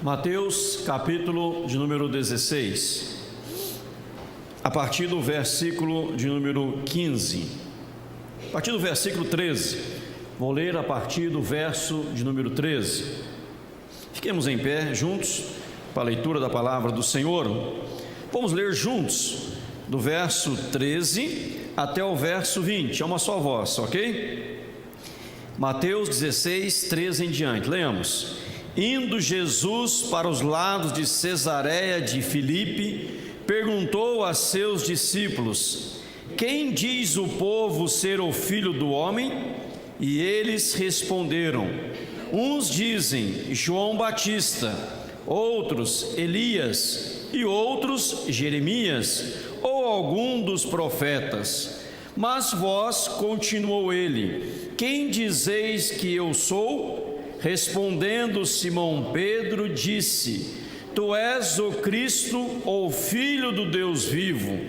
Mateus, capítulo de número 16, a partir do versículo de número 15, a partir do versículo 13, vou ler a partir do verso de número 13. Fiquemos em pé juntos para a leitura da palavra do Senhor. Vamos ler juntos do verso 13 até o verso 20, é uma só voz, ok? Mateus 16, 13 em diante, leamos. Indo Jesus para os lados de Cesareia de Filipe, perguntou a seus discípulos: quem diz o povo ser o Filho do Homem? E eles responderam: uns dizem João Batista, outros Elias, e outros Jeremias, ou algum dos profetas. Mas vós, continuou ele, quem dizeis que eu sou? Respondendo Simão Pedro, disse: tu és o Cristo, o Filho do Deus vivo.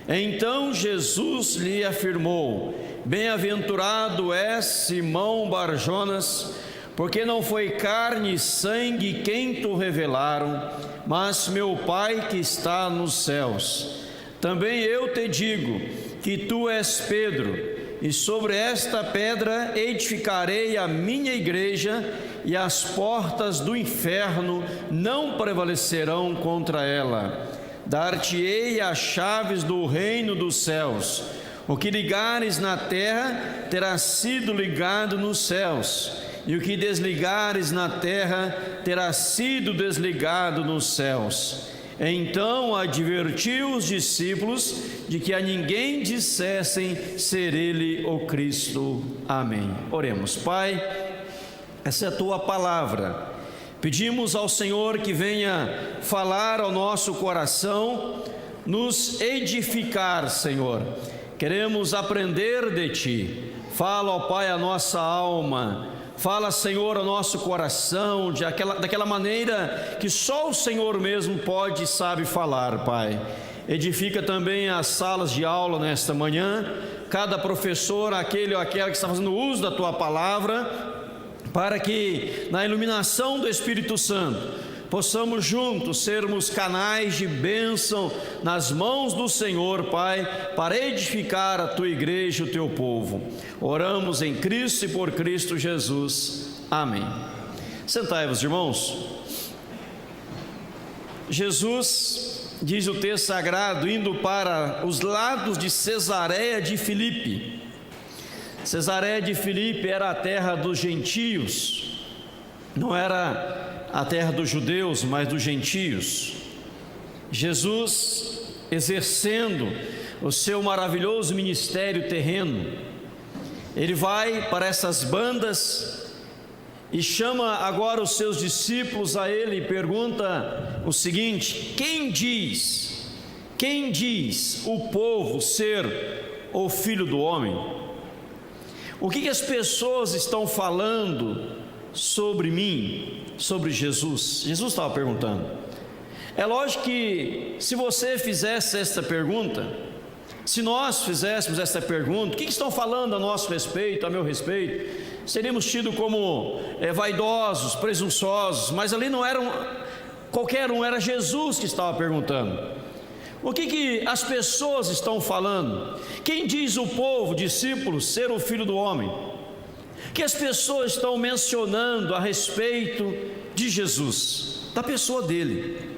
Então Jesus lhe afirmou: bem-aventurado és Simão Barjonas, porque não foi carne e sangue quem te revelaram, mas meu Pai que está nos céus. Também eu te digo que tu és Pedro, e sobre esta pedra edificarei a minha igreja, e as portas do inferno não prevalecerão contra ela. Dar-te-ei as chaves do reino dos céus. O que ligares na terra terá sido ligado nos céus, e o que desligares na terra terá sido desligado nos céus. Então advertiu os discípulos de que a ninguém dissessem ser ele o Cristo. Amém. Oremos. Pai, essa é a tua palavra. Pedimos ao Senhor que venha falar ao nosso coração, nos edificar, Senhor. Queremos aprender de ti. Fala, ó Pai, a nossa alma. Fala, Senhor, ao nosso coração, daquela maneira que só o Senhor mesmo pode e sabe falar, Pai. Edifica também as salas de aula nesta manhã, cada professor, aquele ou aquela que está fazendo uso da Tua palavra, para que na iluminação do Espírito Santo possamos juntos sermos canais de bênção nas mãos do Senhor, Pai, para edificar a Tua igreja, o Teu povo. Oramos em Cristo e por Cristo Jesus. Amém. Sentai-vos, irmãos. Jesus, diz o texto sagrado, indo para os lados de Cesareia de Filipe. Cesareia de Filipe era a terra dos gentios, não era a terra dos judeus, mas dos gentios. Jesus, exercendo o seu maravilhoso ministério terreno, ele vai para essas bandas e chama agora os seus discípulos a ele e pergunta o seguinte: quem diz o povo ser o Filho do Homem? O que as pessoas estão falando sobre mim, sobre Jesus? Jesus estava perguntando. É lógico que se você fizesse esta pergunta, se nós fizéssemos esta pergunta, o que estão falando a nosso respeito, a meu respeito, seríamos tidos como vaidosos, presunçosos, mas ali não era qualquer um, era Jesus que estava perguntando. O que as pessoas estão falando? Quem diz o povo, discípulos, ser o Filho do Homem? Que as pessoas estão mencionando a respeito de Jesus, da pessoa dele.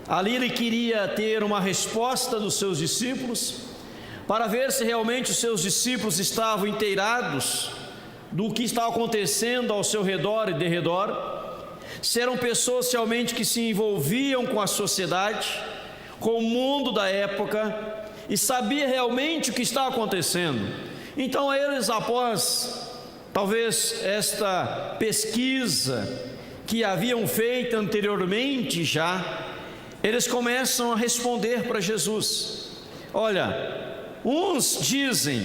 Ali ele queria ter uma resposta dos seus discípulos, para ver se realmente os seus discípulos estavam inteirados do que estava acontecendo ao seu redor e derredor, se eram pessoas realmente que se envolviam com a sociedade, com o mundo da época, e sabia realmente o que estava acontecendo. Então eles, após talvez esta pesquisa que haviam feito anteriormente já, eles começam a responder para Jesus. Olha, uns dizem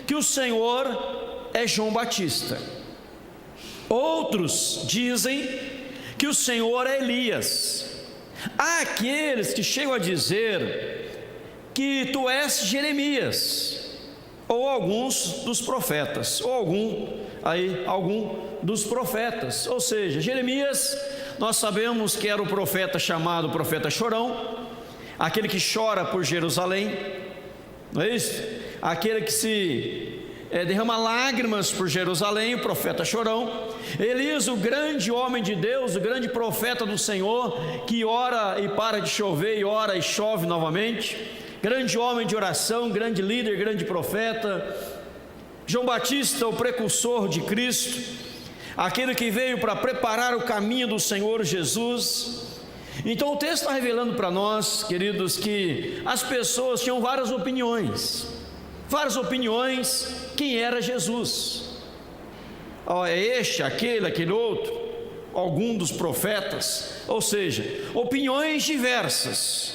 que o Senhor é João Batista, outros dizem que o Senhor é Elias. Há aqueles que chegam a dizer que tu és Jeremias, ou alguns dos profetas, ou aí algum dos profetas. Ou seja, Jeremias, nós sabemos que era o profeta chamado profeta chorão, aquele que chora por Jerusalém, não é isso? Aquele que derrama lágrimas por Jerusalém, o profeta chorão. Elias, o grande homem de Deus, o grande profeta do Senhor, que ora e para de chover, e ora e chove novamente, grande homem de oração, grande líder, grande profeta. João Batista, o precursor de Cristo, aquele que veio para preparar o caminho do Senhor Jesus. Então o texto está revelando para nós, queridos, que as pessoas tinham várias opiniões, quem era Jesus. É este, aquele outro, algum dos profetas, ou seja, opiniões diversas.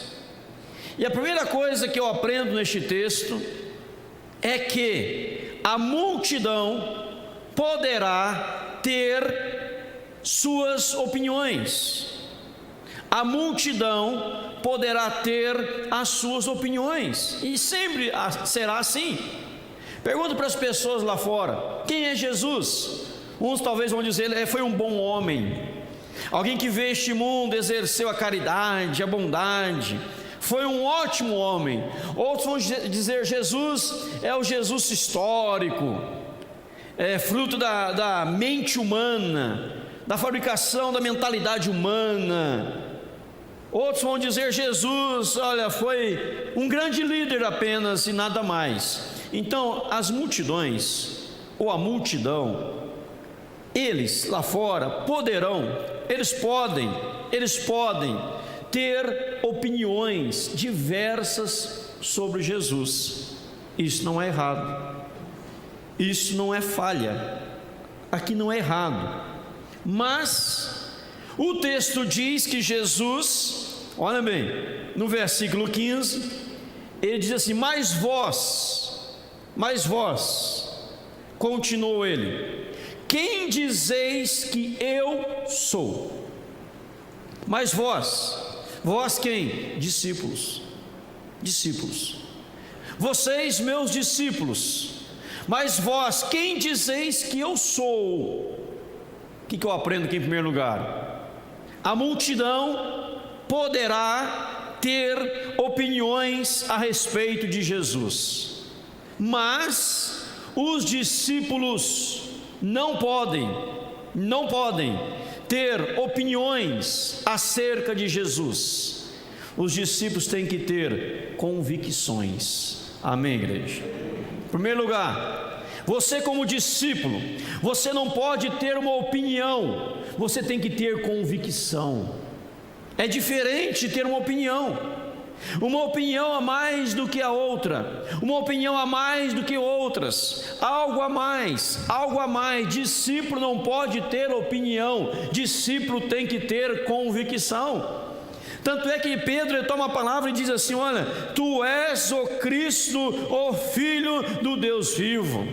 E a primeira coisa que eu aprendo neste texto é que a multidão poderá ter suas opiniões. A multidão poderá ter as suas opiniões, e sempre será assim. Pergunto para as pessoas lá fora: quem é Jesus? Uns talvez vão dizer: ele foi um bom homem, alguém que veio este mundo, exerceu a caridade, a bondade, foi um ótimo homem. Outros vão dizer: Jesus é o Jesus histórico, é fruto da mente humana, da fabricação da mentalidade humana. Outros vão dizer: Jesus, olha, foi um grande líder apenas e nada mais. Então, as multidões, ou a multidão, eles lá fora eles podem ter opiniões diversas sobre Jesus. Isso não é errado, isso não é falha, aqui não é errado. Mas o texto diz que Jesus, olha bem, no versículo 15, ele diz assim: mas vós, continuou ele, quem dizeis que eu sou? Mas vós quem? Discípulos, vocês meus discípulos, mas vós, quem dizeis que eu sou? O que eu aprendo aqui em primeiro lugar? A multidão poderá ter opiniões a respeito de Jesus, mas os discípulos não podem ter opiniões acerca de Jesus. Os discípulos têm que ter convicções. Amém, igreja? Em primeiro lugar, você como discípulo, você não pode ter uma opinião, você tem que ter convicção. É diferente ter uma opinião a mais do que a outra, uma opinião a mais do que outras, algo a mais. Discípulo não pode ter opinião, discípulo tem que ter convicção. Tanto é que Pedro, ele toma a palavra e diz assim: olha, tu és o Cristo, o Filho do Deus vivo.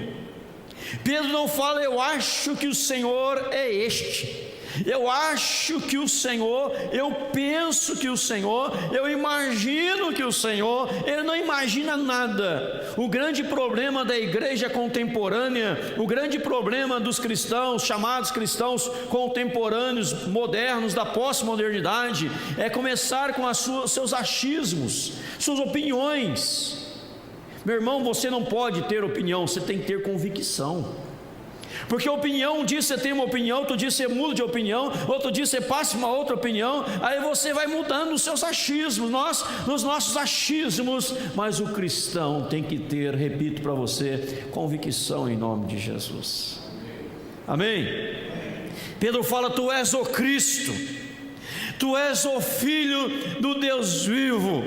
Pedro não fala: eu acho que o Senhor é este, eu acho que o Senhor, eu penso que o Senhor, eu imagino que o Senhor. Ele não imagina nada. O grande problema da igreja contemporânea, o grande problema dos cristãos, chamados cristãos contemporâneos, modernos, da pós-modernidade, é começar com seus achismos, suas opiniões. Meu irmão, você não pode ter opinião, você tem que ter convicção. Porque opinião, um dia você tem uma opinião, outro dia você muda de opinião, outro dia você passa uma outra opinião, aí você vai mudando os seus achismos, nos nossos achismos. Mas o cristão tem que ter, repito para você, convicção em nome de Jesus. Amém? Pedro fala: tu és o Cristo, tu és o Filho do Deus vivo,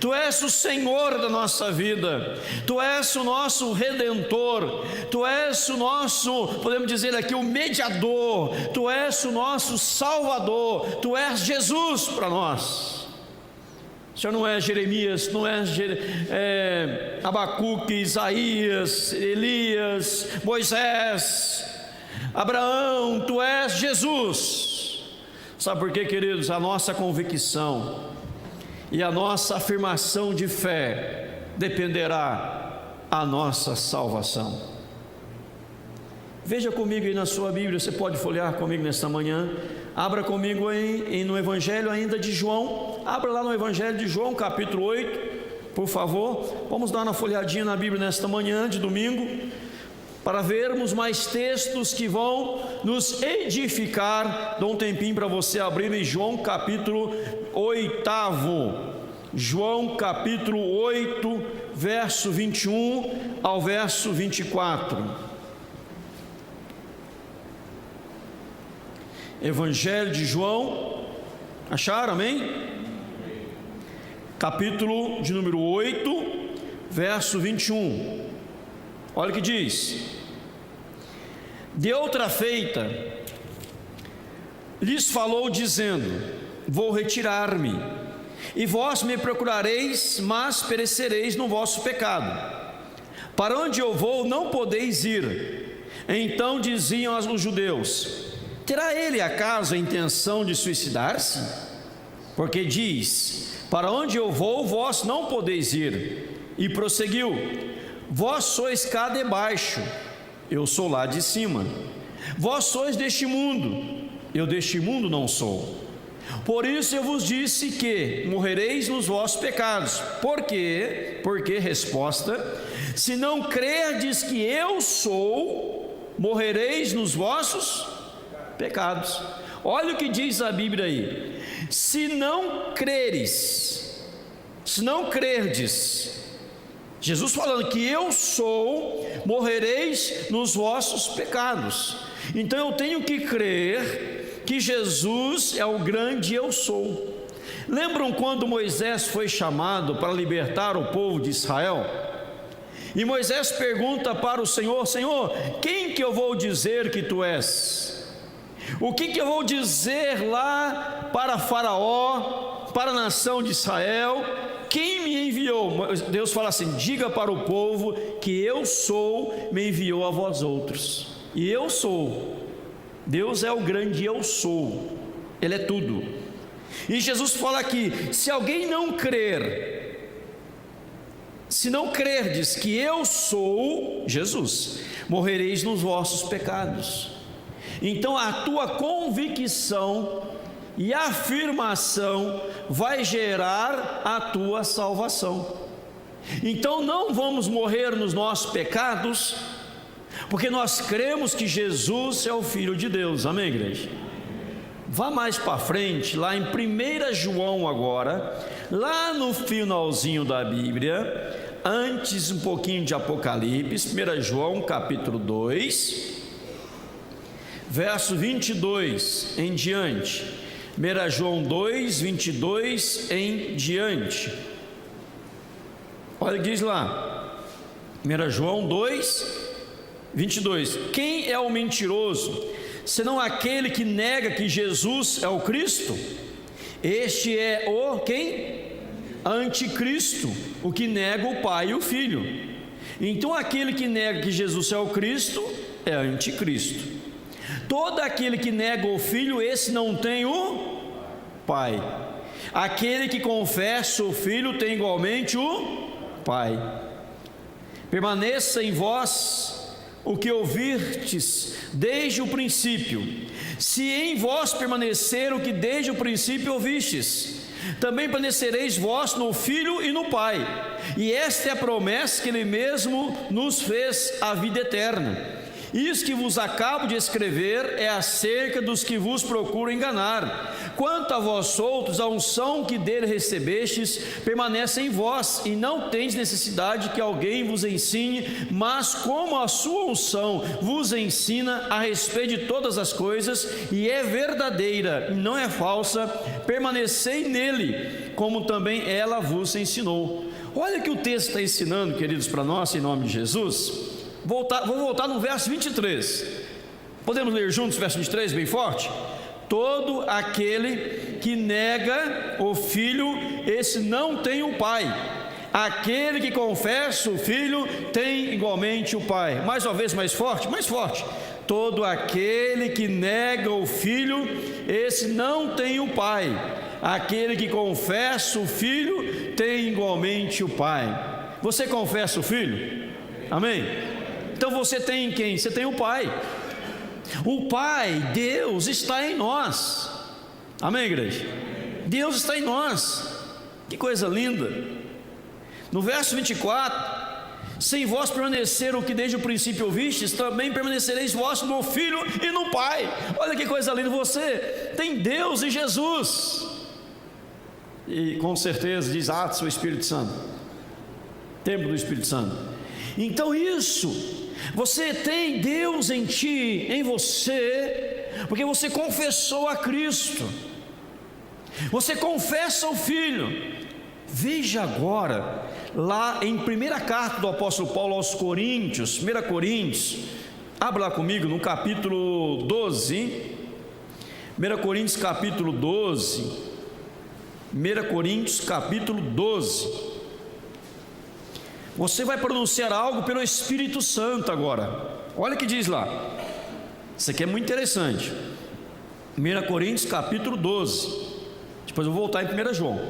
tu és o Senhor da nossa vida, tu és o nosso Redentor, tu és o nosso, podemos dizer aqui, o mediador, tu és o nosso Salvador, tu és Jesus para nós. O Senhor não é Jeremias, não é Abacuque, Isaías, Elias, Moisés, Abraão, tu és Jesus. Sabe por quê, queridos? A nossa convicção e a nossa afirmação de fé dependerá a nossa salvação. Veja comigo aí na sua Bíblia, você pode folhear comigo nesta manhã. Abra comigo no Evangelho ainda de João. Abra lá no Evangelho de João, capítulo 8, por favor. Vamos dar uma folheadinha na Bíblia nesta manhã de domingo, para vermos mais textos que vão nos edificar. Dou um tempinho para você abrir em João capítulo 8. João capítulo 8, verso 21 ao verso 24. Evangelho de João, acharam, amém? Capítulo de número 8, verso 21. Olha o que diz: de outra feita, lhes falou dizendo: vou retirar-me, e vós me procurareis, mas perecereis no vosso pecado. Para onde eu vou, não podeis ir. Então diziam os judeus: terá ele acaso a intenção de suicidar-se? Porque diz: para onde eu vou, vós não podeis ir. E prosseguiu: vós sois cá de baixo, eu sou lá de cima. Vós sois deste mundo, eu deste mundo não sou. Por isso eu vos disse que morrereis nos vossos pecados. Por quê? Porque, resposta, se não crerdes que eu sou, morrereis nos vossos pecados. Olha o que diz a Bíblia aí: se não creres, se não crerdes, Jesus falando que eu sou, morrereis nos vossos pecados. Então eu tenho que crer que Jesus é o grande eu sou. Lembram quando Moisés foi chamado para libertar o povo de Israel? E Moisés pergunta para o Senhor: Senhor, quem que eu vou dizer que tu és? O que eu vou dizer lá para Faraó, para a nação de Israel? Quem me enviou? Deus fala assim: diga para o povo que eu sou, me enviou a vós outros. E eu sou. Deus é o grande eu sou. Ele é tudo. E Jesus fala aqui: se alguém não crer, se não crerdes que eu sou Jesus, morrereis nos vossos pecados. Então a tua convicção e afirmação vai gerar a tua salvação. Então não vamos morrer nos nossos pecados, porque nós cremos que Jesus é o Filho de Deus. Amém, igreja? Vá mais para frente, lá em 1 João agora, lá no finalzinho da Bíblia, antes um pouquinho de Apocalipse, 1 João capítulo 2, verso 22 em diante. 1 João 2, 22 em diante. Olha o que diz lá, 1 João 2, 22. Quem é o mentiroso, senão aquele que nega que Jesus é o Cristo? Este é o quem? Anticristo, o que nega o Pai e o Filho. Então aquele que nega que Jesus é o Cristo é anticristo. Todo aquele que nega o Filho, esse não tem o Pai. Aquele que confessa o Filho tem igualmente o Pai. Permaneça em vós o que ouvirtes desde o princípio. Se em vós permanecer o que desde o princípio ouvistes, também permanecereis vós no Filho e no Pai. E esta é a promessa que Ele mesmo nos fez, a vida eterna. Isso que vos acabo de escrever é acerca dos que vos procuram enganar. Quanto a vós outros, a unção que dele recebestes permanece em vós, e não tendes necessidade que alguém vos ensine, mas como a sua unção vos ensina a respeito de todas as coisas, e é verdadeira e não é falsa, permanecei nele, como também ela vos ensinou. Olha o que o texto está ensinando, queridos, para nós, em nome de Jesus. Vou voltar no verso 23. Podemos ler juntos o verso 23 bem forte? Todo aquele que nega o Filho, esse não tem o Pai. Aquele que confessa o Filho tem igualmente o Pai. Mais uma vez, mais forte, mais forte. Todo aquele que nega o Filho, esse não tem o Pai. Aquele que confessa o Filho tem igualmente o Pai. Você confessa o Filho? Amém? Então você tem quem? Você tem o Pai. O Pai, Deus, está em nós. Amém, igreja? Deus está em nós. Que coisa linda. No verso 24: se em vós permanecer o que desde o princípio ouvistes, também permanecereis vós no Filho e no Pai. Olha que coisa linda, você tem Deus e Jesus. E com certeza diz Atos, o Espírito Santo, templo do Espírito Santo. Então isso, você tem Deus em ti, em você, porque você confessou a Cristo, você confessa o Filho. Veja agora, lá em primeira carta do apóstolo Paulo aos Coríntios, 1 Coríntios, abra lá comigo no capítulo 12, 1 Coríntios capítulo 12, 1 Coríntios capítulo 12, você vai pronunciar algo pelo Espírito Santo agora, olha o que diz lá, isso aqui é muito interessante, 1 Coríntios capítulo 12, depois eu vou voltar em 1 João,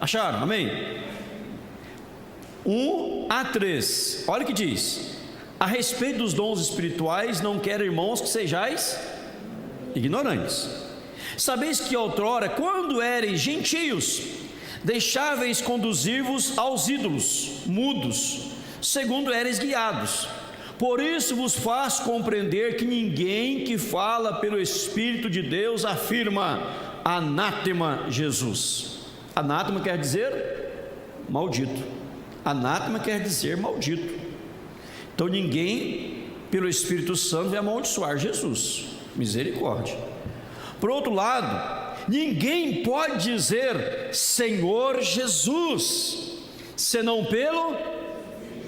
acharam? Amém? 1 a 3, olha o que diz: a respeito dos dons espirituais, não quero, irmãos, que sejais ignorantes. Sabeis que outrora, quando éreis gentios, deixáveis conduzir-vos aos ídolos mudos, segundo éreis guiados. Por isso vos faço compreender que ninguém que fala pelo Espírito de Deus afirma anátema Jesus. Anátema quer dizer maldito. Anátema quer dizer maldito. Então ninguém pelo Espírito Santo vai amaldiçoar Jesus. Misericórdia. Por outro lado, ninguém pode dizer Senhor Jesus, senão pelo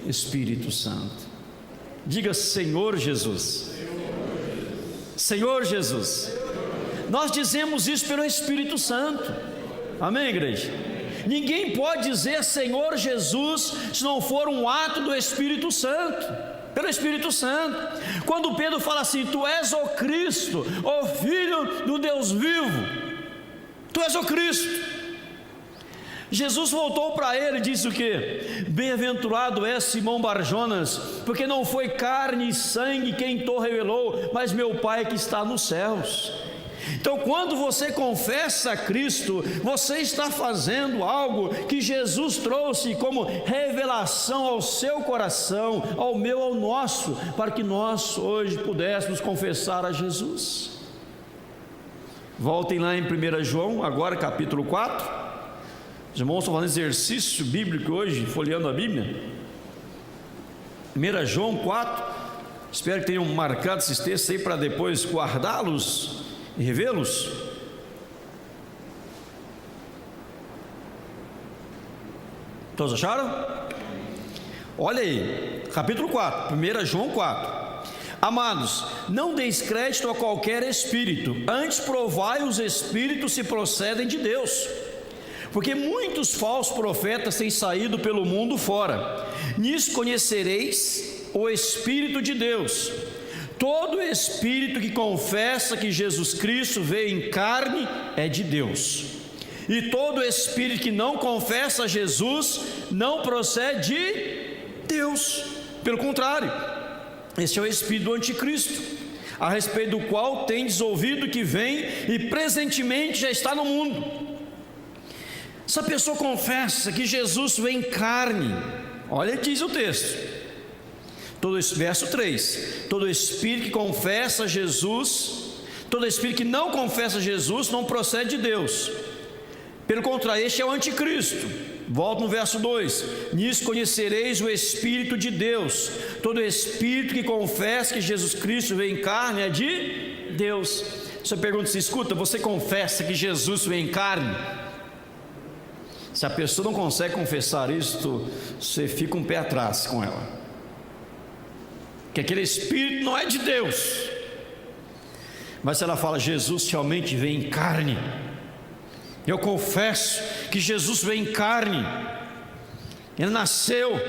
Espírito Santo. Diga Senhor Jesus. Senhor Jesus. Nós dizemos isso pelo Espírito Santo. Amém, igreja? Ninguém pode dizer Senhor Jesus se não for um ato do Espírito Santo, pelo Espírito Santo. Quando Pedro fala assim: tu és o Cristo, o Filho do Deus vivo, tu és o Cristo. Jesus voltou para ele e disse o que? Bem-aventurado é Simão Barjonas, porque não foi carne e sangue quem te revelou, mas meu Pai que está nos céus. Então, quando você confessa a Cristo, você está fazendo algo que Jesus trouxe como revelação ao seu coração, ao meu, ao nosso, para que nós hoje pudéssemos confessar a Jesus. Voltem lá em 1 João, agora capítulo 4. Os irmãos estão fazendo exercício bíblico hoje, folheando a Bíblia. 1 João 4. Espero que tenham marcado esses textos aí para depois guardá-los e revê-los. Todos acharam? Olha aí, capítulo 4, 1 João 4. Amados, não deis crédito a qualquer espírito, antes provai os espíritos se procedem de Deus, porque muitos falsos profetas têm saído pelo mundo fora. Nisso conhecereis o Espírito de Deus. Todo espírito que confessa que Jesus Cristo veio em carne é de Deus, e todo espírito que não confessa Jesus não procede de Deus. Pelo contrário, esse é o espírito do anticristo, a respeito do qual tendes ouvido que vem e presentemente já está no mundo. Se a pessoa confessa que Jesus veio em carne, olha, diz o texto, verso 3: todo espírito que confessa Jesus, todo espírito que não confessa Jesus não procede de Deus. Pelo contrário, este é o anticristo. Volto no verso 2: nisso conhecereis o Espírito de Deus. Todo espírito que confessa que Jesus Cristo veio em carne é de Deus. Você pergunta se escuta, você confessa que Jesus veio em carne? Se a pessoa não consegue confessar isto, você fica um pé atrás com ela, que aquele espírito não é de Deus. Mas se ela fala Jesus realmente veio em carne, eu confesso que Jesus veio em carne, ele nasceu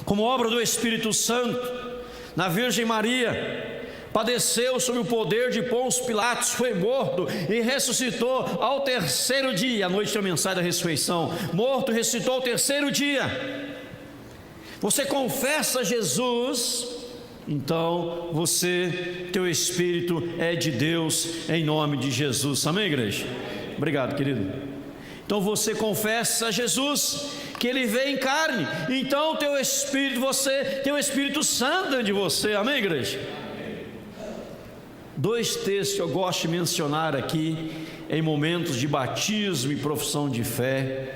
como obra do Espírito Santo na Virgem Maria, padeceu sob o poder de Pôncio Pilatos, foi morto e ressuscitou ao terceiro dia. À noite tem a mensagem da ressurreição: morto, ressuscitou ao terceiro dia. Você confessa Jesus, então teu espírito é de Deus, em nome de Jesus. Amém, igreja? Obrigado, querido. Então você confessa a Jesus, que Ele veio em carne, então teu espírito, tem o Espírito Santo dentro de você. Amém, igreja? Dois textos que eu gosto de mencionar aqui, em momentos de batismo e profissão de fé.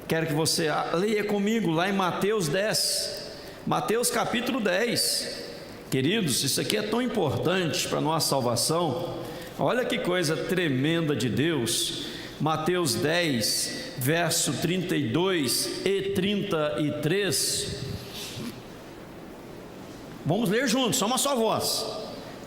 Quero que você leia comigo lá em Mateus 10, Mateus capítulo 10. Queridos, isso aqui é tão importante para a nossa salvação. Olha que coisa tremenda de Deus. Mateus 10, verso 32 e 33. Vamos ler juntos, só uma só voz.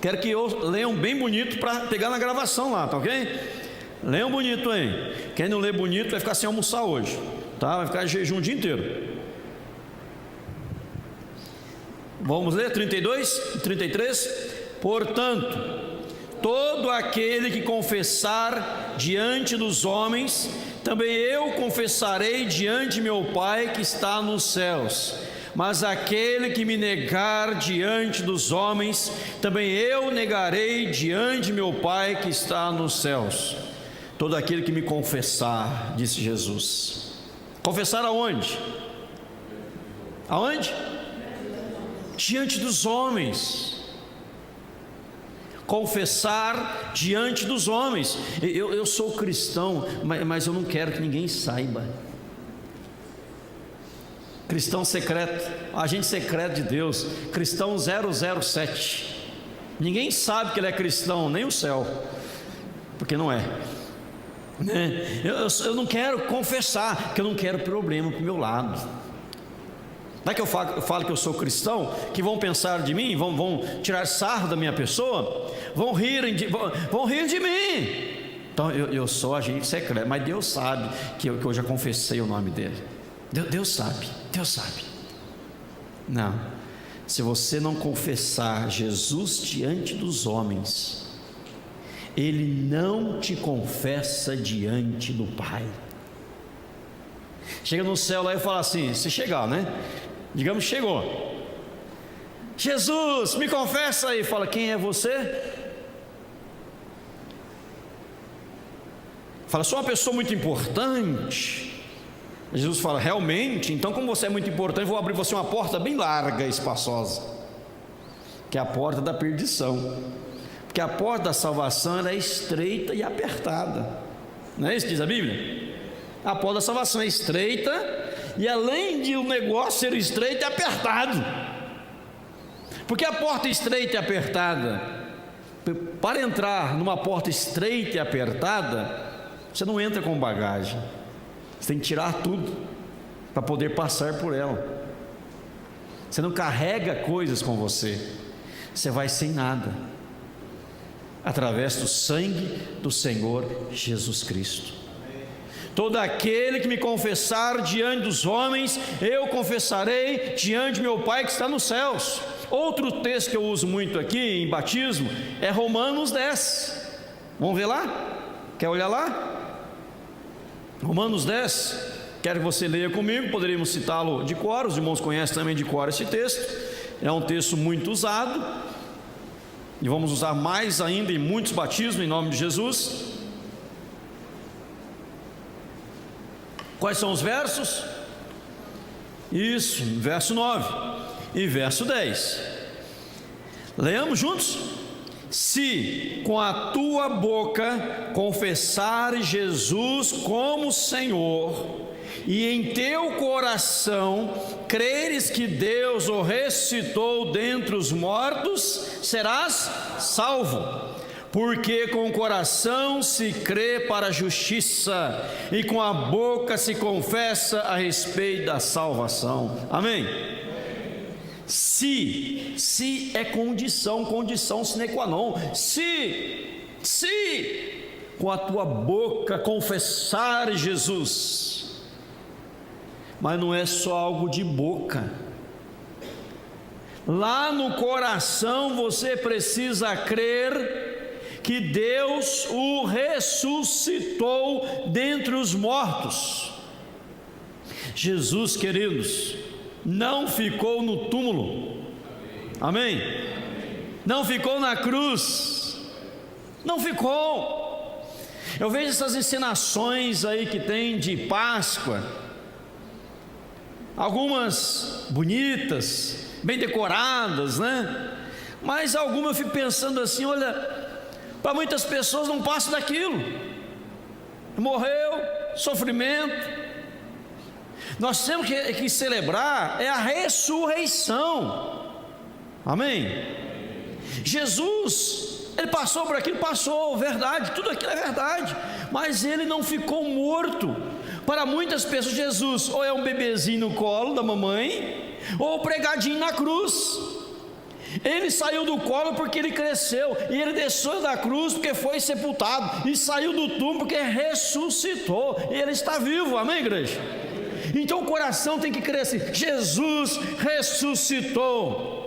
Quero que leiam bem bonito para pegar na gravação lá, tá ok? Leiam bonito aí. Quem não lê bonito vai ficar sem almoçar hoje, tá? Vai ficar em jejum o dia inteiro. Vamos ler 32 e 33. Portanto, todo aquele que confessar diante dos homens, também eu confessarei diante de meu Pai que está nos céus. Mas aquele que me negar diante dos homens, também eu negarei diante de meu Pai que está nos céus. Todo aquele que me confessar, disse Jesus. Confessar aonde? Aonde? Diante dos homens. Confessar diante dos homens. Eu sou cristão, mas eu não quero que ninguém saiba. Cristão secreto, agente secreto de Deus, cristão 007. Ninguém sabe que ele é cristão, nem o céu, porque não é. Eu não quero confessar, porque eu não quero problema para o meu lado. Não é que eu falo que eu sou cristão, que vão pensar de mim, vão tirar sarro da minha pessoa, vão rir de mim. Então eu sou agente secreto, mas Deus sabe que eu já confessei o nome dele. Deus sabe. Não, se você não confessar Jesus diante dos homens, Ele não te confessa diante do Pai. Chega no céu lá e fala assim, se chegar, né? Digamos que chegou. Jesus, me confessa aí. Fala, quem é você? Fala, sou uma pessoa muito importante. Jesus fala, realmente? Então, como você é muito importante, vou abrir você uma porta bem larga e espaçosa, que é a porta da perdição. Porque a porta da salvação é estreita e apertada. Não é isso que diz a Bíblia? A porta da salvação é estreita, e além de o negócio ser estreito, é apertado. Porque a porta estreita e apertada, para entrar numa porta estreita e apertada, você não entra com bagagem. Você tem que tirar tudo para poder passar por ela. Você não carrega coisas com você. Você vai sem nada, através do sangue do Senhor Jesus Cristo. Todo aquele que me confessar diante dos homens, eu confessarei diante de meu Pai que está nos céus. Outro texto que eu uso muito aqui em batismo é Romanos 10. Vamos ver lá? Quer olhar lá? Romanos 10, quero que você leia comigo, poderíamos citá-lo de cor, os irmãos conhecem também de cor esse texto, é um texto muito usado, e vamos usar mais ainda em muitos batismos, em nome de Jesus. Quais são os versos? Isso, verso 9 e verso 10, leamos juntos? Se com a tua boca confessares Jesus como Senhor, e em teu coração creres que Deus o ressuscitou dentre os mortos, serás salvo. Porque com o coração se crê para a justiça, e com a boca se confessa a respeito da salvação. Amém? Se é condição sine qua non. Se com a tua boca confessar Jesus, mas não é só algo de boca, lá no coração você precisa crer que Deus o ressuscitou dentre os mortos. Jesus, queridos, não ficou no túmulo. Amém? Não ficou na cruz, não ficou. Eu vejo essas encenações aí que tem de Páscoa, algumas bonitas, bem decoradas, né? Mas algumas eu fico pensando assim, olha, para muitas pessoas não passa daquilo. Morreu, sofrimento. Nós temos que celebrar a ressurreição. Amém? Jesus, ele passou por aquilo, passou, verdade, tudo aquilo é verdade, mas ele não ficou morto. Para muitas pessoas, Jesus ou é um bebezinho no colo da mamãe, ou pregadinho na cruz. Ele saiu do colo porque ele cresceu, e ele desceu da cruz porque foi sepultado, e saiu do túmulo porque ressuscitou, e ele está vivo. Amém, igreja? Então o coração tem que crescer. Jesus ressuscitou.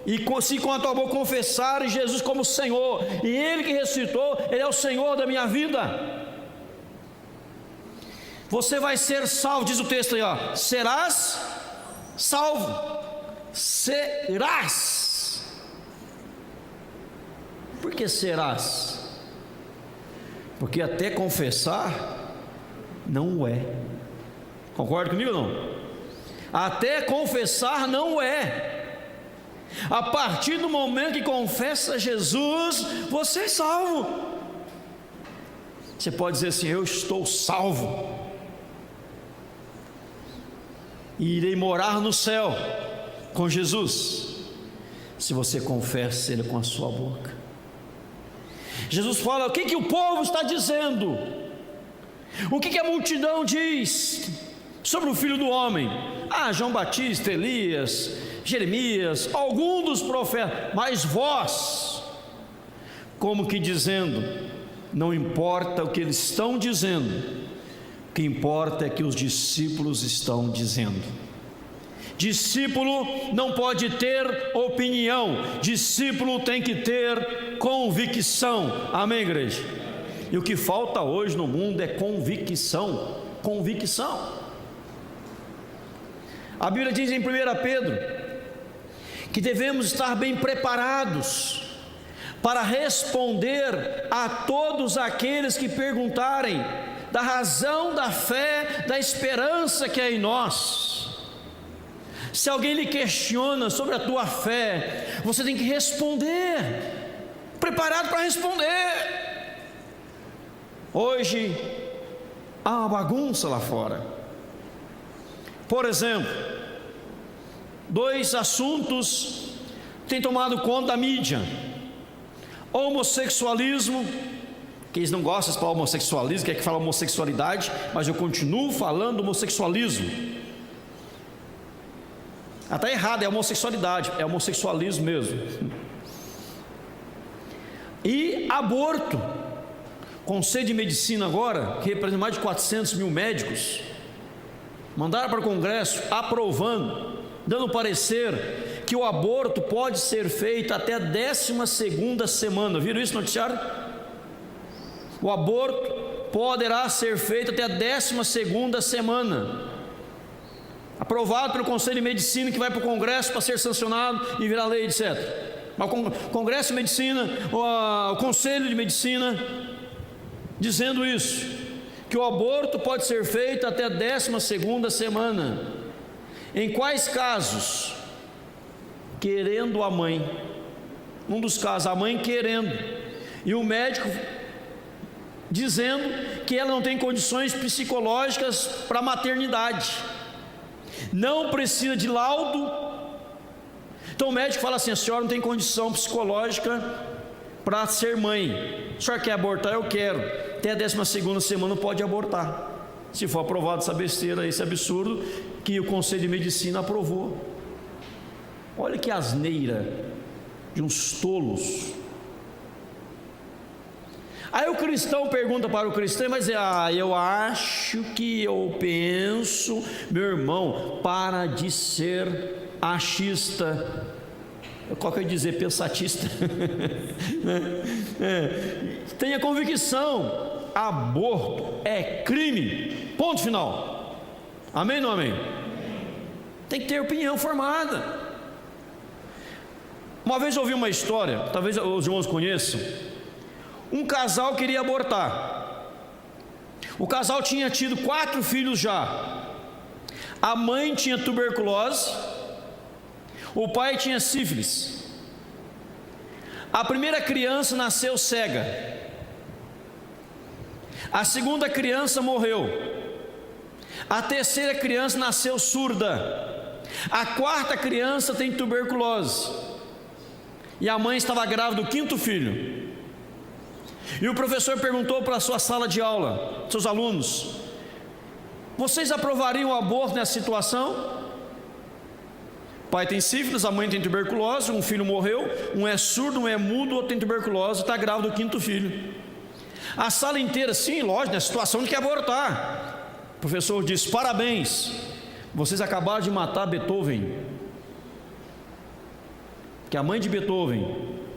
E se com a tua boca confessares Jesus como Senhor, e Ele que ressuscitou, Ele é o Senhor da minha vida, você vai ser salvo. Diz o texto aí, ó, serás salvo. Serás. Por que serás? Porque até confessar não é. Concorda comigo ou não? Até confessar não é. A partir do momento que confessa Jesus, você é salvo. Você pode dizer assim: eu estou salvo, e irei morar no céu com Jesus, se você confessa Ele com a sua boca. Jesus fala: o que o povo está dizendo? O que a multidão diz sobre o Filho do Homem? João Batista, Elias, Jeremias, algum dos profetas. Mas vós, como que dizendo, não importa o que eles estão dizendo, o que importa é que os discípulos estão dizendo. Discípulo não pode ter opinião, discípulo tem que ter convicção. Amém, igreja? E o que falta hoje no mundo é convicção. Convicção. A Bíblia diz em 1 Pedro que devemos estar bem preparados para responder a todos aqueles que perguntarem da razão da fé, da esperança que é em nós. Se alguém lhe questiona sobre a tua fé, você tem que responder, preparado para responder. Hoje há uma bagunça lá fora. Por exemplo, 2 assuntos têm tomado conta da mídia: homossexualismo, que eles não gostam de falar homossexualismo, quer que fala homossexualidade, mas eu continuo falando homossexualismo. Está errado, é homossexualidade, é homossexualismo mesmo. E aborto. Conselho de Medicina agora, que representa mais de 400 mil médicos, mandaram para o Congresso aprovando, dando parecer que o aborto pode ser feito até a 12ª semana. Viram isso no noticiário? O aborto poderá ser feito até a 12ª semana. Aprovado pelo Conselho de Medicina, que vai para o Congresso para ser sancionado e virar lei, etc. Mas o Congresso de Medicina, o Conselho de Medicina, dizendo isso, que o aborto pode ser feito até a 12ª semana. Em quais casos? Querendo a mãe. Um dos casos, a mãe querendo, e o médico dizendo que ela não tem condições psicológicas para a maternidade, não precisa de laudo. Então o médico fala assim: a senhora não tem condição psicológica para ser mãe, a senhora quer abortar? Eu quero. Até a 12ª semana pode abortar, se for aprovado essa besteira, esse absurdo que o Conselho de Medicina aprovou. Olha que asneira de uns tolos. Aí o cristão pergunta para o cristão: mas eu acho que eu penso. Meu irmão, para de ser achista. Qual que eu ia dizer? Pensatista. Tenha convicção. Aborto é crime, ponto final. Amém ou não amém? Tem que ter opinião formada. Uma vez eu ouvi uma história, talvez os irmãos conheçam. Um casal queria abortar. O casal tinha tido 4 filhos já. A mãe tinha tuberculose, o pai tinha sífilis. A primeira criança nasceu cega. A segunda criança morreu. A terceira criança nasceu surda. A quarta criança tem tuberculose. E a mãe estava grávida do 5º filho. E o professor perguntou para a sua sala de aula, seus alunos: vocês aprovariam o aborto nessa situação? O pai tem sífilis, a mãe tem tuberculose, um filho morreu, um é surdo, um é mudo, outro tem tuberculose, está grávido do 5º filho. A sala inteira, sim, lógico, na situação de que abortar. O professor disse: parabéns, vocês acabaram de matar Beethoven. Que a mãe de Beethoven,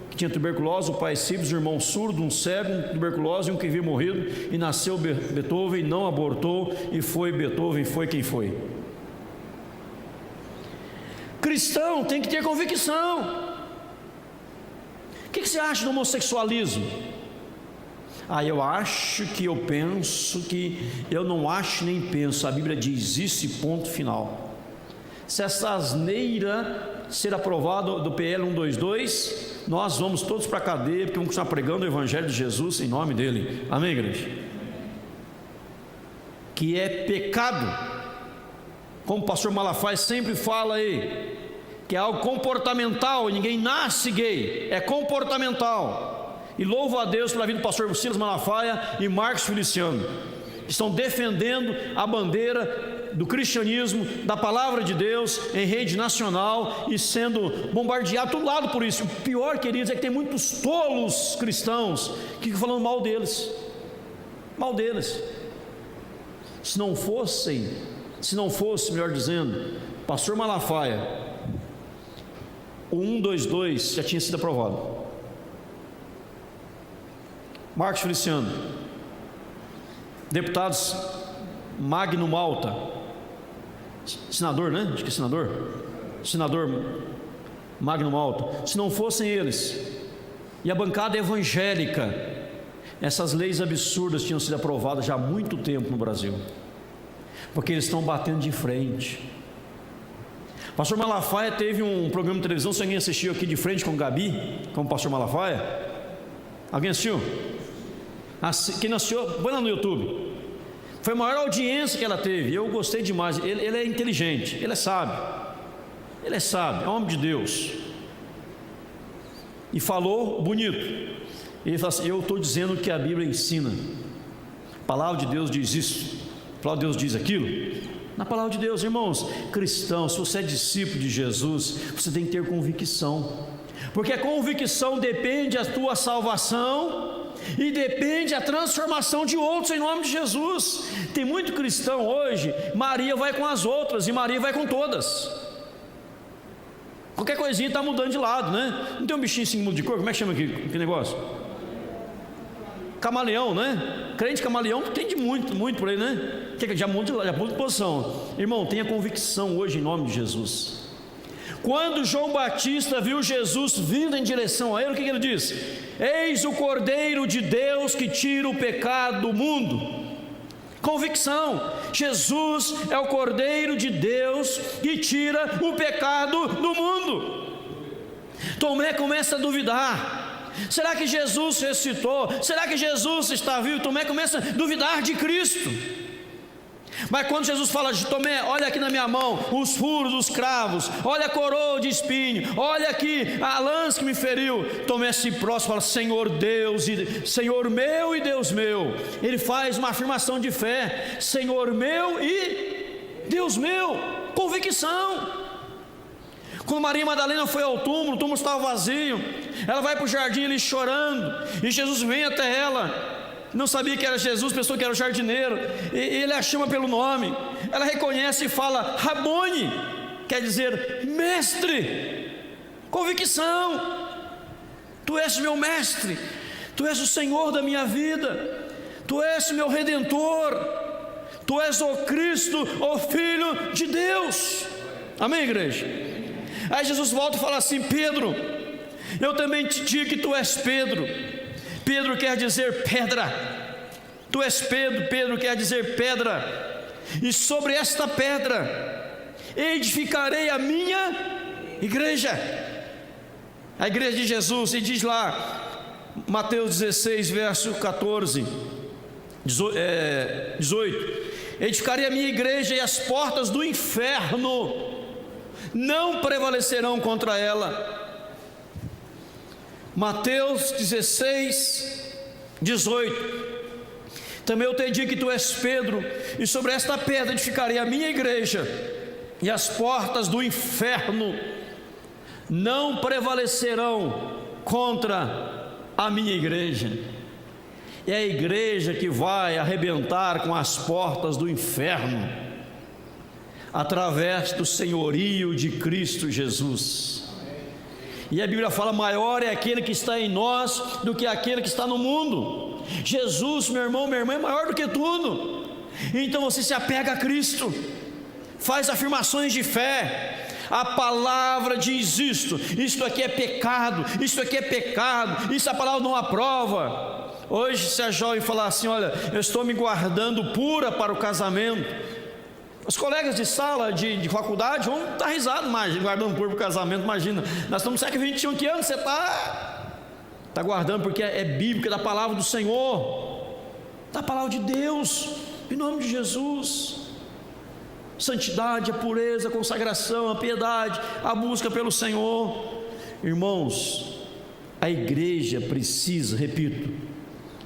que tinha tuberculose, o pai sífilis, o irmão surdo, um cego, um tuberculose e um que havia morrido, e nasceu Beethoven, não abortou, e foi Beethoven, foi quem foi. Cristão tem que ter convicção. O que você acha do homossexualismo? Eu acho que eu penso que eu não acho nem penso. A Bíblia diz isso e ponto final. Se essa asneira ser aprovada do PL 122, nós vamos todos para a cadeia, porque vamos continuar pregando o Evangelho de Jesus em nome dele. Amém, igreja? Que é pecado, como o pastor Malafaia sempre fala aí, que é algo comportamental, e ninguém nasce gay, é comportamental. E louvo a Deus pela vida do pastor Silas Malafaia e Marcos Feliciano, estão defendendo a bandeira do cristianismo, da palavra de Deus em rede nacional e sendo bombardeado todo lado por isso. O pior, queridos, é que tem muitos tolos cristãos que ficam falando mal deles. Se não fosse, melhor dizendo, pastor Malafaia, o 122 já tinha sido aprovado. Marcos Feliciano, deputados Magno Malta, senador, né? Acho que é senador Magno Malta. Se não fossem eles e a bancada evangélica, essas leis absurdas tinham sido aprovadas já há muito tempo no Brasil, porque eles estão batendo de frente. Pastor Malafaia teve um programa de televisão. Se alguém assistiu aqui, De Frente com Gabi, com o pastor Malafaia, alguém assistiu? Quem não assistiu, põe lá no YouTube. Foi a maior audiência que ela teve. Eu gostei demais. Ele é inteligente, ele é sábio, é homem de Deus. E falou bonito. Ele falou assim: eu estou dizendo o que a Bíblia ensina. A palavra de Deus diz isso, a palavra de Deus diz aquilo. Na palavra de Deus, irmãos, cristão, se você é discípulo de Jesus, você tem que ter convicção, porque a convicção depende da tua salvação e depende da transformação de outros em nome de Jesus. Tem muito cristão hoje, Maria vai com as outras e Maria vai com todas. Qualquer coisinha está mudando de lado, né? Não tem um bichinho assim que muda de cor? Como é que chama aqui, que negócio? Camaleão, né? Crente camaleão tem de muito por aí, né? Que já muda de posição. Irmão, tenha convicção hoje em nome de Jesus. Quando João Batista viu Jesus vindo em direção a ele, o que ele disse? Eis o Cordeiro de Deus que tira o pecado do mundo. Convicção. Jesus é o Cordeiro de Deus que tira o pecado do mundo. Tomé começa a duvidar. Será que Jesus ressuscitou? Será que Jesus está vivo? Tomé começa a duvidar de Cristo. Mas quando Jesus fala de Tomé, olha aqui na minha mão os furos dos cravos, olha a coroa de espinho, olha aqui a lança que me feriu, Tomé se prostra e fala: Senhor Deus, Senhor meu e Deus meu. Ele faz uma afirmação de fé: Senhor meu e Deus meu. Convicção. Quando Maria Madalena foi ao túmulo, o túmulo estava vazio, ela vai para o jardim ali chorando, e Jesus vem até ela. Não sabia que era Jesus, pensou que era o jardineiro, e ele a chama pelo nome. Ela reconhece e fala: Rabone, quer dizer mestre. Convicção. Tu és meu mestre, tu és o Senhor da minha vida, tu és meu redentor, tu és o Cristo, o Filho de Deus. Amém, igreja? Aí Jesus volta e fala assim: Pedro, Eu também te digo que tu és Pedro. Pedro quer dizer pedra. Tu és Pedro, Pedro quer dizer pedra. E sobre esta pedra edificarei a minha igreja. A igreja de Jesus. E diz lá, Mateus 16, verso 14, 18: edificarei a minha igreja e as portas do inferno não prevalecerão contra ela. Mateus 16, 18: também eu te digo que tu és Pedro, e sobre esta pedra edificarei a minha igreja, e as portas do inferno não prevalecerão contra a minha igreja. É a igreja que vai arrebentar com as portas do inferno, através do senhorio de Cristo Jesus. E a Bíblia fala: maior é aquele que está em nós do que aquele que está no mundo. Jesus, meu irmão, minha irmã, é maior do que tudo. Então você se apega a Cristo, faz afirmações de fé. A palavra diz isto aqui é pecado, isto aqui é pecado, isso a palavra não aprova. Hoje, se a jovem falar assim: olha, eu estou me guardando pura para o casamento, os colegas de sala, de faculdade vão dar risada, imagina, guardando pura para o casamento. Imagina, nós estamos no século 21, que ano você está guardando? Porque é bíblico, é da palavra do Senhor, da palavra de Deus, em nome de Jesus. Santidade, a pureza, a consagração, a piedade, a busca pelo Senhor. Irmãos, a igreja precisa, repito,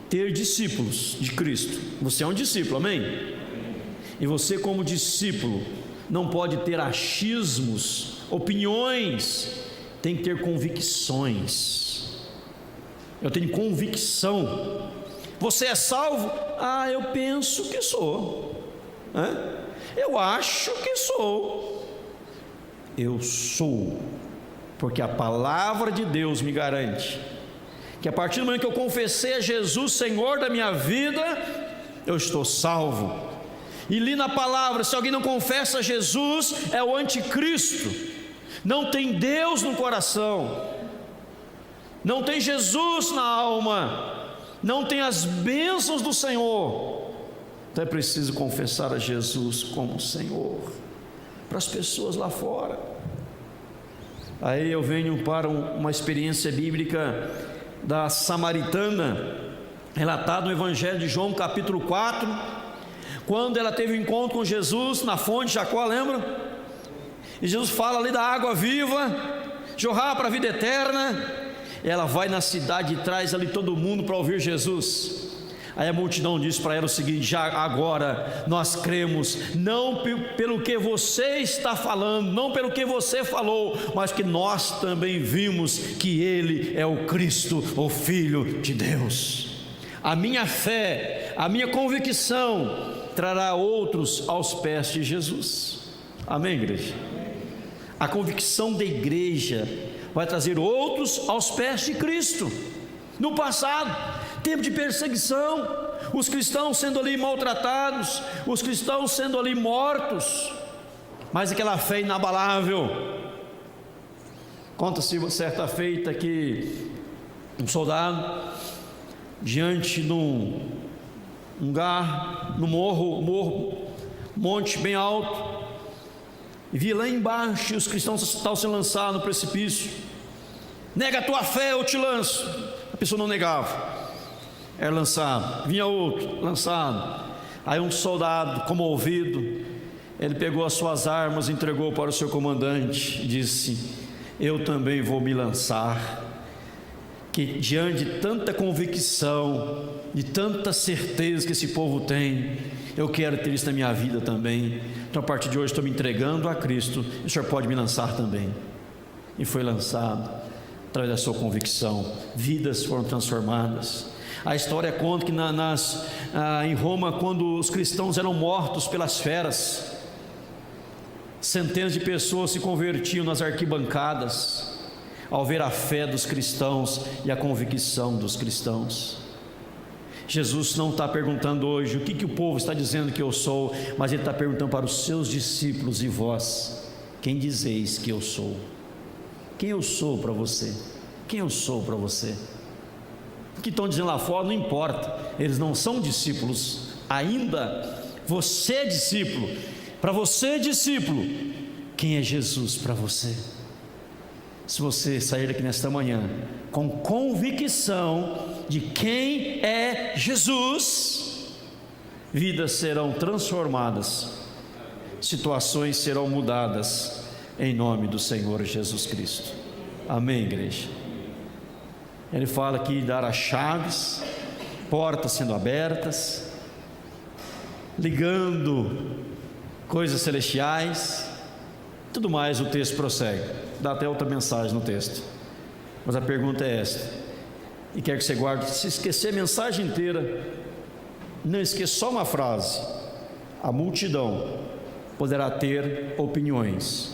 ter discípulos de Cristo. Você é um discípulo, amém? E você, como discípulo, não pode ter achismos, opiniões, tem que ter convicções. Eu tenho convicção. Você é salvo? Eu penso que sou. Eu acho que sou. Eu sou, porque a palavra de Deus me garante que a partir do momento que eu confessei a Jesus Senhor da minha vida, eu estou salvo. E li na palavra: se alguém não confessa Jesus, é o anticristo, não tem Deus no coração, não tem Jesus na alma, não tem as bênçãos do Senhor. Então é preciso confessar a Jesus como Senhor para as pessoas lá fora. Aí eu venho para uma experiência bíblica da samaritana, relatada no Evangelho de João, capítulo 4, quando ela teve um encontro com Jesus na fonte de Jacó, lembra? E Jesus fala ali da água viva, jorrar para a vida eterna. Ela vai na cidade e traz ali todo mundo para ouvir Jesus. Aí a multidão diz para ela o seguinte: já agora nós cremos, não pelo que você está falando, não pelo que você falou, mas que nós também vimos que Ele é o Cristo, o Filho de Deus. A minha fé, a minha convicção trará outros aos pés de Jesus. Amém, igreja? A convicção da igreja vai trazer outros aos pés de Cristo. No passado, tempo de perseguição, os cristãos sendo ali maltratados, os cristãos sendo ali mortos, mas aquela fé inabalável. Conta-se uma certa feita que um soldado, diante de um lugar, no monte bem alto, e via lá embaixo os cristãos estavam sendo lançados no precipício. Nega a tua fé, eu te lanço. A pessoa não negava, era lançado. Vinha outro, lançado. Aí um soldado, comovido, ele pegou as suas armas, entregou para o seu comandante e disse: eu também vou me lançar. Que diante de tanta convicção, de tanta certeza que esse povo tem, eu quero ter isso na minha vida também. Então a partir de hoje estou me entregando a Cristo, e o Senhor pode me lançar também. E foi lançado, através da sua convicção, vidas foram transformadas. A história conta que em Roma, quando os cristãos eram mortos pelas feras, centenas de pessoas se convertiam nas arquibancadas, ao ver a fé dos cristãos e a convicção dos cristãos. Jesus não está perguntando hoje o que o povo está dizendo que eu sou, mas Ele está perguntando para os seus discípulos: e vós, quem dizeis que eu sou? Quem eu sou para você? Quem eu sou para você? O que estão dizendo lá fora não importa, eles não são discípulos ainda. Você é discípulo. Para você, discípulo, quem é Jesus para você? Se você sair daqui nesta manhã com convicção de quem é Jesus, vidas serão transformadas, situações serão mudadas, em nome do Senhor Jesus Cristo. Amém, igreja? Ele fala aqui dar as chaves, portas sendo abertas, ligando coisas celestiais, tudo mais. O texto prossegue, dá até outra mensagem no texto, mas a pergunta é esta, e quero que você guarde. Se esquecer a mensagem inteira, não esqueça só uma frase: a multidão poderá ter opiniões,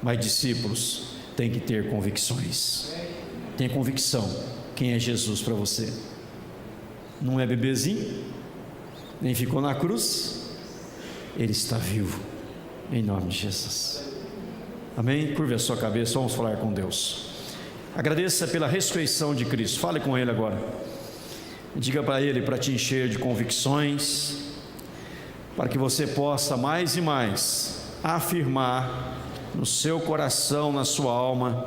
mas discípulos têm que ter convicções. Tenha convicção, quem é Jesus para você? Não é bebezinho, nem ficou na cruz, Ele está vivo, em nome de Jesus. Amém? Curve a sua cabeça, vamos falar com Deus. Agradeça pela ressurreição de Cristo, fale com Ele agora, diga para Ele para te encher de convicções, para que você possa mais e mais afirmar no seu coração, na sua alma,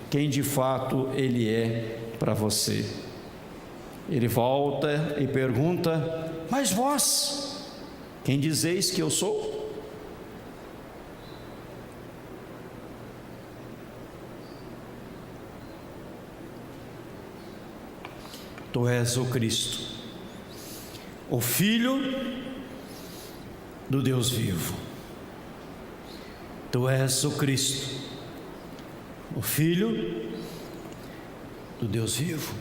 quem de fato Ele é para você. Ele volta e pergunta: mas vós, quem dizeis que eu sou? Tu és o Cristo, o Filho do Deus vivo. Tu és o Cristo, o Filho do Deus vivo.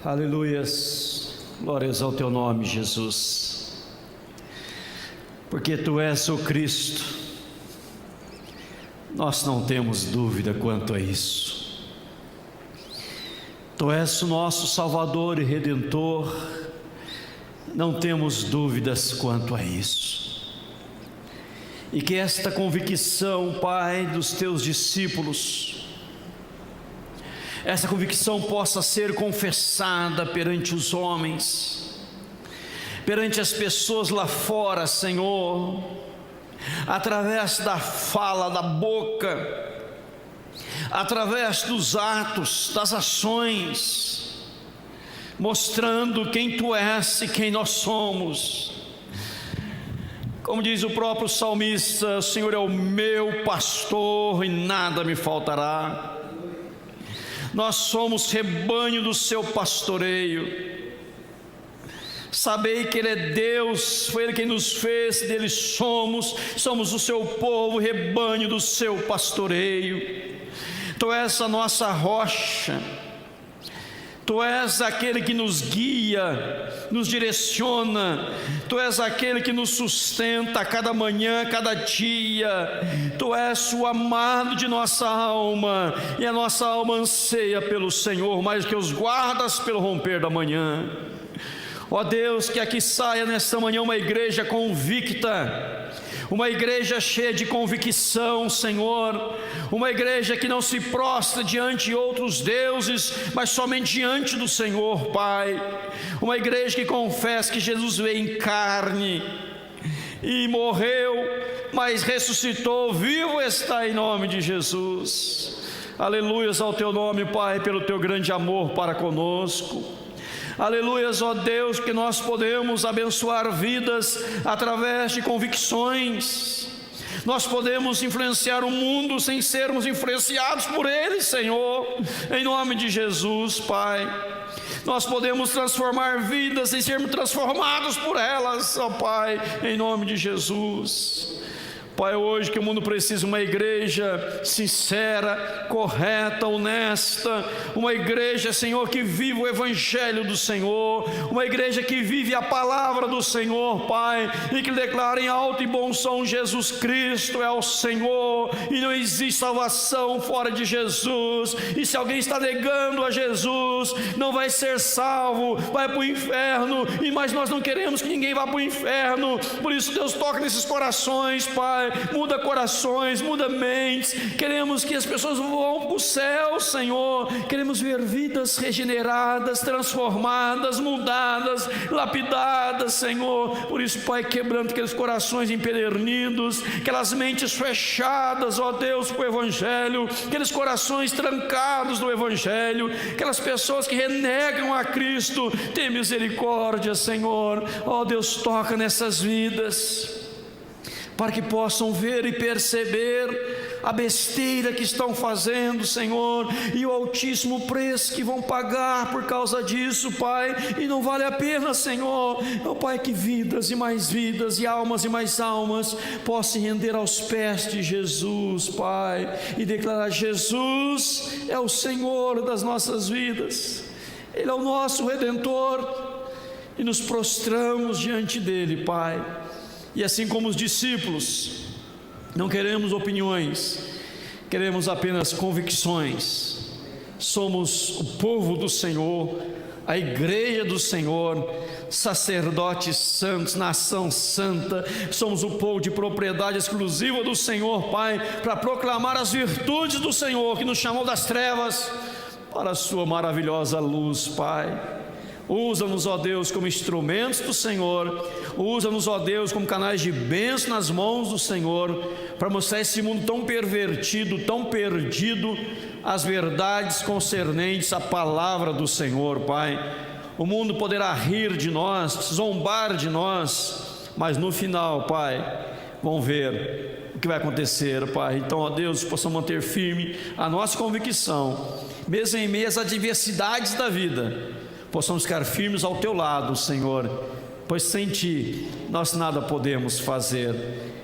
Aleluias, glórias ao teu nome, Jesus, porque tu és o Cristo, nós não temos dúvida quanto a isso. Tu és o nosso Salvador e Redentor, não temos dúvidas quanto a isso. E que esta convicção, Pai, dos teus discípulos, essa convicção possa ser confessada perante os homens, perante as pessoas lá fora, Senhor, através da fala, da boca, através dos atos, das ações, mostrando quem Tu és e quem nós somos. Como diz o próprio salmista: o Senhor é o meu pastor e nada me faltará. Nós somos rebanho do Seu pastoreio. Sabei que Ele é Deus, foi Ele quem nos fez, dele somos o Seu povo, rebanho do Seu pastoreio. Tu és a nossa rocha, Tu és aquele que nos guia, nos direciona, Tu és aquele que nos sustenta a cada manhã, a cada dia. Tu és o amado de nossa alma, e a nossa alma anseia pelo Senhor, mais que os guardas pelo romper da manhã. Ó Deus, que aqui saia nesta manhã uma igreja convicta, uma igreja cheia de convicção, Senhor, uma igreja que não se prostra diante de outros deuses, mas somente diante do Senhor, Pai, uma igreja que confessa que Jesus veio em carne e morreu, mas ressuscitou, vivo está, em nome de Jesus. Aleluias ao Teu nome, Pai, pelo Teu grande amor para conosco. Aleluias, ó Deus, que nós podemos abençoar vidas através de convicções. Nós podemos influenciar o mundo sem sermos influenciados por ele, Senhor, em nome de Jesus, Pai. Nós podemos transformar vidas sem sermos transformados por elas, ó Pai, em nome de Jesus. Pai, hoje que o mundo precisa de uma igreja sincera, correta, honesta, uma igreja, Senhor, que vive o Evangelho do Senhor, uma igreja que vive a palavra do Senhor, Pai, e que declara em alto e bom som: Jesus Cristo é o Senhor, e não existe salvação fora de Jesus, e se alguém está negando a Jesus, não vai ser salvo, vai para o inferno, mas nós não queremos que ninguém vá para o inferno. Por isso, Deus, toca nesses corações, Pai, Pai, muda corações, muda mentes. Queremos que as pessoas vão para o céu, Senhor. Queremos ver vidas regeneradas, transformadas, mudadas, lapidadas, Senhor. Por isso, Pai, quebrando aqueles corações empedernidos, aquelas mentes fechadas, ó Deus, para o Evangelho, aqueles corações trancados no Evangelho, aquelas pessoas que renegam a Cristo. Tem misericórdia, Senhor. Ó Deus, toca nessas vidas, para que possam ver e perceber a besteira que estão fazendo, Senhor, e o altíssimo preço que vão pagar por causa disso, Pai, e não vale a pena, Senhor. Ó Pai, que vidas e almas e mais almas possam se render aos pés de Jesus, Pai, e declarar: Jesus é o Senhor das nossas vidas, Ele é o nosso Redentor, e nos prostramos diante dEle, Pai. E assim como os discípulos, não queremos opiniões, queremos apenas convicções. Somos o povo do Senhor, a igreja do Senhor, sacerdotes santos, nação santa. Somos o povo de propriedade exclusiva do Senhor, Pai, para proclamar as virtudes do Senhor, que nos chamou das trevas para a sua maravilhosa luz, Pai. Usa-nos, ó Deus, como instrumentos do Senhor. Usa-nos, ó Deus, como canais de bênção nas mãos do Senhor, para mostrar esse mundo tão pervertido, tão perdido, as verdades concernentes à palavra do Senhor, Pai. O mundo poderá rir de nós, zombar de nós, mas no final, Pai, vão ver o que vai acontecer, Pai. Então, ó Deus, possamos manter firme a nossa convicção, mesmo em meio às adversidades da vida. Possamos ficar firmes ao Teu lado, Senhor, pois sem Ti nós nada podemos fazer,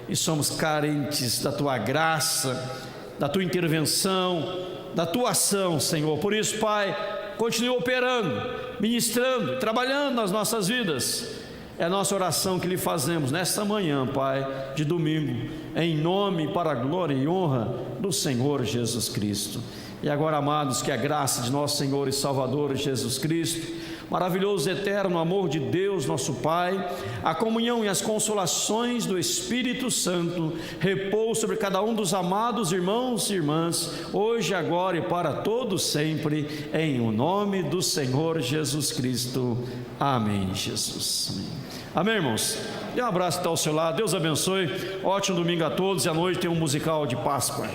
e somos carentes da Tua graça, da Tua intervenção, da Tua ação, Senhor. Por isso, Pai, continue operando, ministrando, trabalhando nas nossas vidas. É a nossa oração que lhe fazemos nesta manhã, Pai, de domingo, em nome, para a glória e honra do Senhor Jesus Cristo. E agora, amados, que a graça de nosso Senhor e Salvador Jesus Cristo, maravilhoso e eterno amor de Deus nosso Pai, a comunhão e as consolações do Espírito Santo repouse sobre cada um dos amados irmãos e irmãs, hoje, agora e para todos sempre, em o nome do Senhor Jesus Cristo. Amém, Jesus. Amém, irmãos? Dê um abraço que está ao seu lado. Deus abençoe. Ótimo domingo a todos, e à noite tem um musical de Páscoa.